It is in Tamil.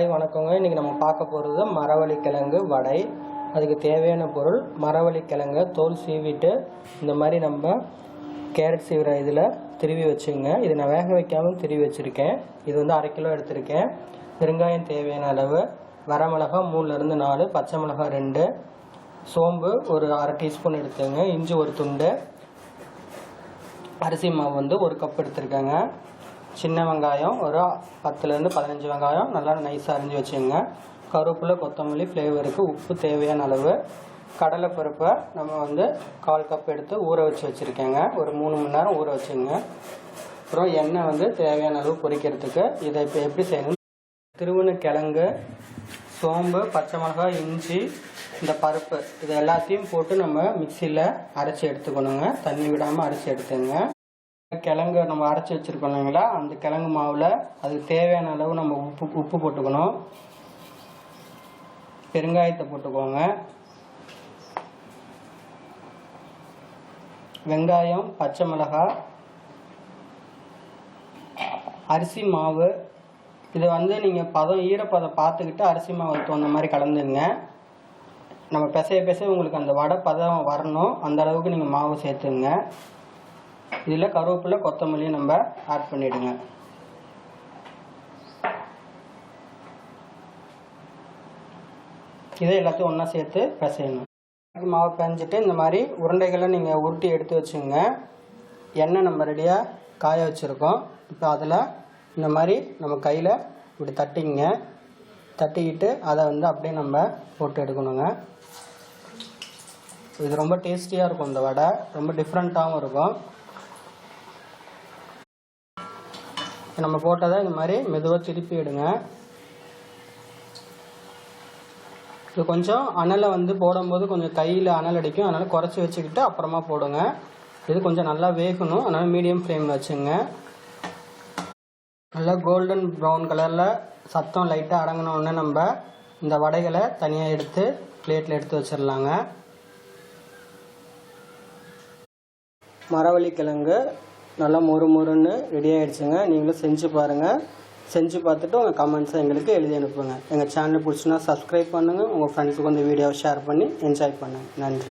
வணக்கங்க. இன்றைக்கி நம்ம பார்க்க போகிறது மரவள்ளிக்கிழங்கு வடை. அதுக்கு தேவையான பொருள் மரவள்ளிக்கிழங்கு தோல் சீவிட்டு இந்த மாதிரி நம்ம கேரட் சீவிர இதில் திருவி வச்சுங்க. இது நான் வேக வைக்காமல் திருவி வச்சுருக்கேன். இது வந்து 1/2 கிலோ எடுத்திருக்கேன். பெருங்காயம் தேவையான அளவு, வரமிளகா 3லேருந்து 4, பச்சை மிளகாய் 2, சோம்பு ஒரு 1/2 டீஸ்பூன் எடுத்துங்க, இஞ்சி ஒரு துண்டு, அரிசி மாவு வந்து 1 கப் எடுத்துருக்கேங்க, சின்ன வெங்காயம் ஒரு 10லேருந்து 15 வெங்காயம் நல்லா நைஸாக அரிஞ்சு வச்சுங்க, கருவேப்பிலை கொத்தமல்லி ஃப்ளேவருக்கு, உப்பு தேவையான அளவு, கடலைப்பருப்பை நம்ம வந்து 1/4 கப் எடுத்து ஊற வச்சுருக்கேங்க. ஒரு 3 மணி நேரம் ஊற வச்சுங்க. அப்புறம் எண்ணெய் வந்து தேவையான அளவு பொரிக்கிறதுக்கு. இதை இப்போ எப்படி செய்யணும், திருவண்ண கிழங்கு, சோம்பு, பச்சை மிளகாய், இஞ்சி, இந்த பருப்பு இது எல்லாத்தையும் போட்டு நம்ம மிக்சியில் அரைச்சி எடுத்துக்கணுங்க. தண்ணி விடாமல் அரைச்சி எடுத்துங்க. கிழங்கு நம்ம அரைச்சி வச்சுருக்கோம் இல்லைங்களா, அந்த கிழங்கு மாவில் அதுக்கு தேவையான அளவு நம்ம உப்பு போட்டுக்கணும். பெருங்காயத்தை போட்டுக்கோங்க. வெங்காயம், பச்சை மிளகாய், அரிசி மாவு. இது வந்து நீங்கள் ஈரப்பதம் பார்த்துக்கிட்டு அரிசி மாவு தகுந்த மாதிரி கலந்துங்க. நம்ம பிசைய உங்களுக்கு அந்த வடை பதம் வரணும், அந்த அளவுக்கு நீங்கள் மாவு சேர்த்துங்க. இதில் கருவேப்பிலை கொத்தமல்லியை நம்ம ஆட் பண்ணிவிடுங்க. இதை எல்லாத்தையும் ஒன்றா சேர்த்து பிசையணும். மாவு பிசைஞ்சிட்டு இந்த மாதிரி உருண்டைகளை நீங்கள் உருட்டி எடுத்து வச்சுங்க. எண்ணெய் நம்ம ரெடியாக காய வச்சுருக்கோம். இப்போ அதில் இந்த மாதிரி நம்ம கையில் இப்படி தட்டிக்கிட்டு அதை வந்து அப்படியே நம்ம போட்டு எடுக்கணுங்க. இது ரொம்ப டேஸ்டியாக இருக்கும். இந்த வடை ரொம்ப டிஃப்ரெண்ட்டாகவும் இருக்கும். நம்ம போட்டதை இந்த மாதிரி மெதுவாக திருப்பி விடுங்க. இது கொஞ்சம் அனலை வந்து போடும்போது கொஞ்சம் கையில் அனல் அடிக்கும், அதனால் குறைச்சி வச்சுக்கிட்டு அப்புறமா போடுங்க. இது கொஞ்சம் நல்லா வேகணும், அதனால் மீடியம் ஃப்ளேமில் வச்சுங்க. நல்லா கோல்டன் ப்ரௌன் கலரில் சத்தம் லைட்டாக அடங்கினோடனே நம்ம இந்த வடைகளை தனியாக எடுத்து பிளேட்டில் எடுத்து வச்சிடலாங்க. மரவள்ளிக்கிழங்கு நல்லா மொறுன்னு ரெடி ஆகிடுச்சுங்க. நீங்களும் செஞ்சு பாருங்கள். செஞ்சு பார்த்துட்டு உங்கள் கமெண்ட்ஸை எங்களுக்கு எழுதி அனுப்புங்க. எங்கள் சேனல் பிடிச்சுன்னா சப்ஸ்கிரைப் பண்ணுங்கள். உங்கள் ஃப்ரெண்ட்ஸுக்கு வந்து வீடியோவை ஷேர் பண்ணி என்ஜாய் பண்ணுங்கள். நன்றி.